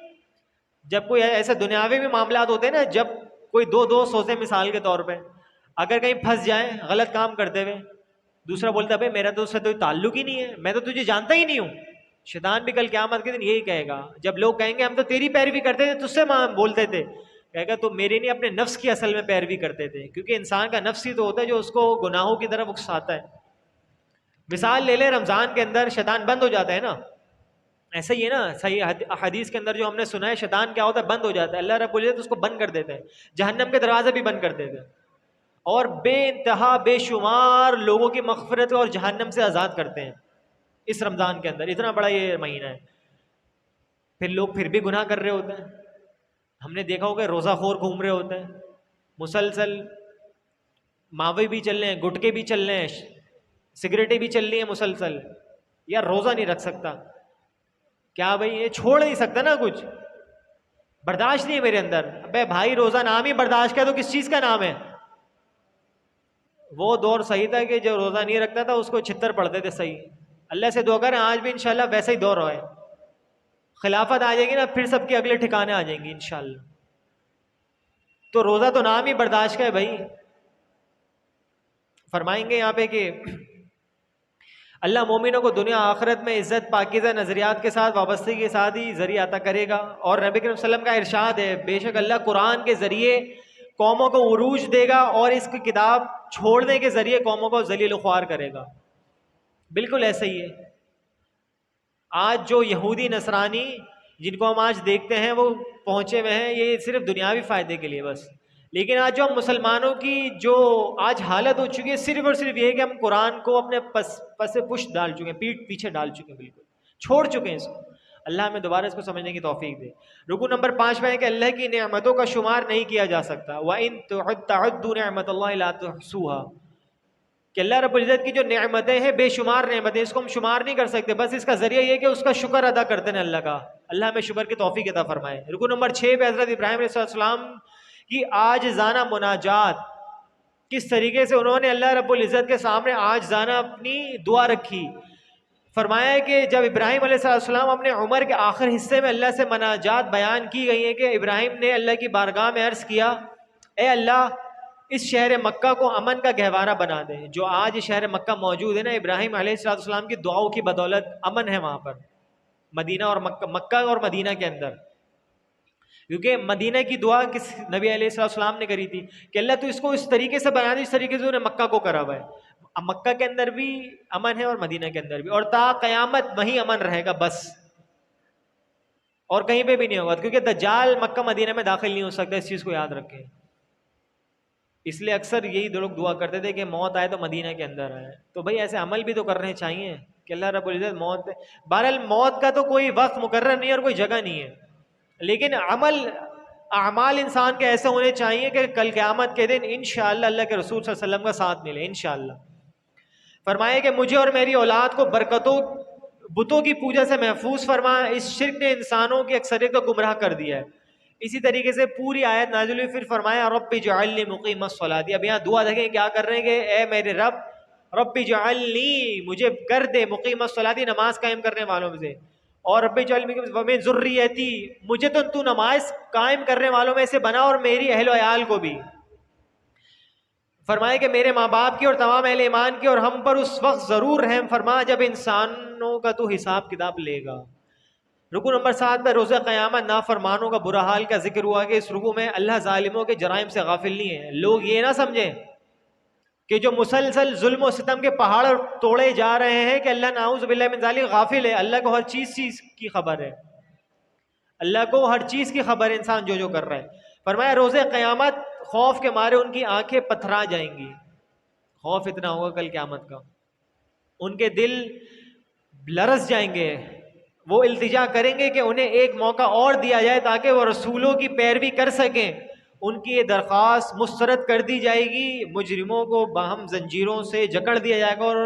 جب کوئی ایسے دنیاوی بھی معاملات ہوتے ہیں نا، جب کوئی دو دوست ہوتے ہیں مثال کے طور پہ، اگر کہیں پھنس جائیں غلط کام کرتے ہوئے دوسرا بولتا ہے بھائی میرا تو اس سے کوئی تعلق ہی نہیں ہے، میں تو تجھے جانتا ہی نہیں ہوں. شیطان بھی کل قیامت کے دن یہی کہے گا، جب لوگ کہیں گے ہم تو تیری پیروی کرتے تھے، تجھ سے بولتے تھے، کہے گا تو میرے نہیں اپنے نفس کی اصل میں پیروی کرتے تھے، کیونکہ انسان کا نفس ہی تو ہوتا ہے جو اس کو گناہوں کی طرف اکساتا ہے. مثال لے لیں، رمضان کے اندر شیطان بند ہو جاتا ہے نا، ایسا ہی ہے نا، صحیح حدیث کے اندر جو ہم نے سنا ہے شیطان کیا ہوتا ہے، بند ہو جاتا ہے. اللہ رب العزت اس کو بند کر دیتے ہیں، جہنم کے دروازے بھی بند کر دیتے ہیں، اور بے انتہا بے شمار لوگوں کی مغفرت اور جہنم سے آزاد کرتے ہیں اس رمضان کے اندر. اتنا بڑا یہ مہینہ ہے. پھر لوگ پھر بھی گناہ کر رہے ہوتے ہیں. ہم نے دیکھا ہوگا روزہ خور گھوم رہے ہوتے ہیں، مسلسل ماوے بھی چل رہے ہیں، گٹکے بھی چل رہے ہیں، سگریٹیں بھی چل رہی ہیں مسلسل. یار روزہ نہیں رکھ سکتا کیا بھائی؟ یہ چھوڑ نہیں سکتا نا، کچھ برداشت نہیں ہے میرے اندر. ابے بھائی روزہ نام ہی برداشت کا، تو کس چیز کا نام ہے؟ وہ دور صحیح تھا کہ جو روزہ نہیں رکھتا تھا اس کو چھتر پڑتے تھے. صحیح، اللہ سے دعا کریں آج بھی انشاءاللہ ویسا ہی دور رہے. خلافت آ جائے گی نا، پھر سب کے اگلے ٹھکانے آ جائیں گی انشاءاللہ. تو روزہ تو نام ہی برداشت کا ہے بھائی. فرمائیں گے یہاں پہ کہ اللہ مومنوں کو دنیا آخرت میں عزت پاکیزہ نظریات کے ساتھ وابستگی کے ساتھ ہی ذریعہ عطا کرے گا. اور نبی کریم صلی اللہ علیہ وسلم کا ارشاد ہے، بے شک اللہ قرآن کے ذریعے قوموں کو عروج دے گا اور اس کی کتاب چھوڑنے کے ذریعے قوموں کو ذلیل و خوار کرے گا. بالکل ایسا ہی ہے. آج جو یہودی نصرانی جن کو ہم آج دیکھتے ہیں وہ پہنچے ہوئے ہیں یہ صرف دنیاوی فائدے کے لیے بس. لیکن آج جو ہم مسلمانوں کی جو آج حالت ہو چکی ہے صرف اور صرف یہ ہے کہ ہم قرآن کو اپنے پس پشت ڈال چکے ہیں، پیٹھ پیچھے ڈال چکے ہیں، بالکل چھوڑ چکے ہیں اس کو. اللہ ہمیں دوبارہ اس کو سمجھنے کی توفیق دے. رکو نمبر 5 میں ہے کہ اللہ کی نعمتوں کا شمار نہیں کیا جا سکتا. وَإِن تَعُدُّوا نِعْمَتَ اللَّهِ لَا تُحْصُوهَا، کہ اللہ رب العزت کی جو نعمتیں ہیں بے شمار نعمتیں، اس کو ہم شمار نہیں کر سکتے. بس اس کا ذریعہ یہ کہ اس کا شکر ادا کرتے ہیں اللہ کا. اللہ ہمیں شکر کی توفیق عطا فرمائے. رکو نمبر 6 پہ حضرت ابراہیم علیہ السلام کی عاجزانہ مناجات، کس طریقے سے انہوں نے اللہ رب العزت کے سامنے عاجزانہ اپنی دعا رکھی. فرمایا ہے کہ جب ابراہیم علیہ السلام اپنے عمر کے آخر حصے میں اللہ سے مناجات بیان کی گئی ہیں کہ ابراہیم نے اللہ کی بارگاہ میں عرض کیا، اے اللہ اس شہر مکہ کو امن کا گہوارہ بنا دے. جو آج شہر مکہ موجود ہے نا، ابراہیم علیہ السلام کی دعاؤں کی بدولت امن ہے وہاں پر، مدینہ اور مکہ اور مدینہ کے اندر. کیونکہ مدینہ کی دعا کس نبی علیہ السلام نے کری تھی کہ اللہ تو اس کو اس طریقے سے بنا دے جس طریقے سے انہیں مکہ کو کرا ہوا ہے. اب مکہ کے اندر بھی امن ہے اور مدینہ کے اندر بھی، اور تا قیامت وہیں امن رہے گا بس، اور کہیں پہ بھی نہیں ہوگا. کیونکہ دجال مکہ مدینہ میں داخل نہیں ہو سکتا، اس چیز کو یاد رکھیں. اس لیے اکثر یہی لوگ دعا کرتے تھے کہ موت آئے تو مدینہ کے اندر آئے. تو بھائی ایسے عمل بھی تو کرنے چاہیے کہ اللہ رب العزت موت دے. بہرحال موت کا تو کوئی وقت مقرر نہیں ہے اور کوئی جگہ نہیں ہے، لیکن اعمال انسان کے ایسے ہونے چاہیے کہ کل قیامت کے دن انشاءاللہ اللہ کے رسول صلی اللہ علیہ وسلم کا ساتھ ملے انشاءاللہ. فرمائے کہ مجھے اور میری اولاد کو برکتوں بتوں کی پوجا سے محفوظ فرما. اس شرک نے انسانوں کی اکثریت کو گمراہ کر دیا ہے. اسی طریقے سے پوری آیت نازل ہوئی، پھر فرمایا رب اجعلنی مقیم الصلاۃ. اب یہاں دعا دیکھیں کیا کر رہے ہیں کہ اے میرے رب اجعلنی، مجھے کر دے مقیم الصلاۃ، نماز قائم کرنے والوں میں سے. اور رب اجعلنی ومن ذریتی، مجھے تو نماز قائم کرنے والوں میں سے بنا اور میری اہل و عیال کو بھی. فرمائے کہ میرے ماں باپ کی اور تمام اہل ایمان کی اور ہم پر اس وقت ضرور رحم فرما جب انسانوں کا تو حساب کتاب لے گا. رکو نمبر 7 میں روز قیامت نافرمانوں کا برا حال کا ذکر ہوا کہ اس رکو میں اللہ ظالموں کے جرائم سے غافل نہیں ہے. لوگ یہ نہ سمجھیں کہ جو مسلسل ظلم و ستم کے پہاڑ توڑے جا رہے ہیں کہ اللہ نعوذ باللہ من ذالک غافل ہے. اللہ کو ہر چیز کی خبر ہے، اللہ کو ہر چیز کی خبر ہے انسان جو کر رہا ہے. فرمایا روز قیامت خوف کے مارے ان کی آنکھیں پتھرا جائیں گی. خوف اتنا ہوگا کل قیامت کا، ان کے دل لرز جائیں گے. وہ التجا کریں گے کہ انہیں ایک موقع اور دیا جائے تاکہ وہ رسولوں کی پیروی کر سکیں. ان کی یہ درخواست مسترد کر دی جائے گی. مجرموں کو باہم زنجیروں سے جکڑ دیا جائے گا اور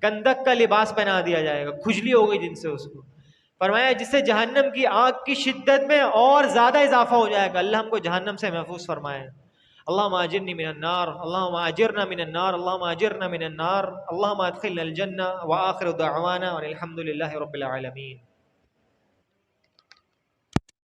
گندک کا لباس پہنا دیا جائے گا، کھجلی ہوگی جن سے اس کو. فرمایا جس سے جہنم کی آگ کی شدت میں اور زیادہ اضافہ ہو جائے گا. اللہ ہم کو جہنم سے محفوظ فرمائے. اللہم اجرنی من النار، اللہم اجرنا من النار، اللہم اجرنا من النار، اللہم ادخلنا الجنہ. وآخر دعوانا الحمد للہ رب العالمین.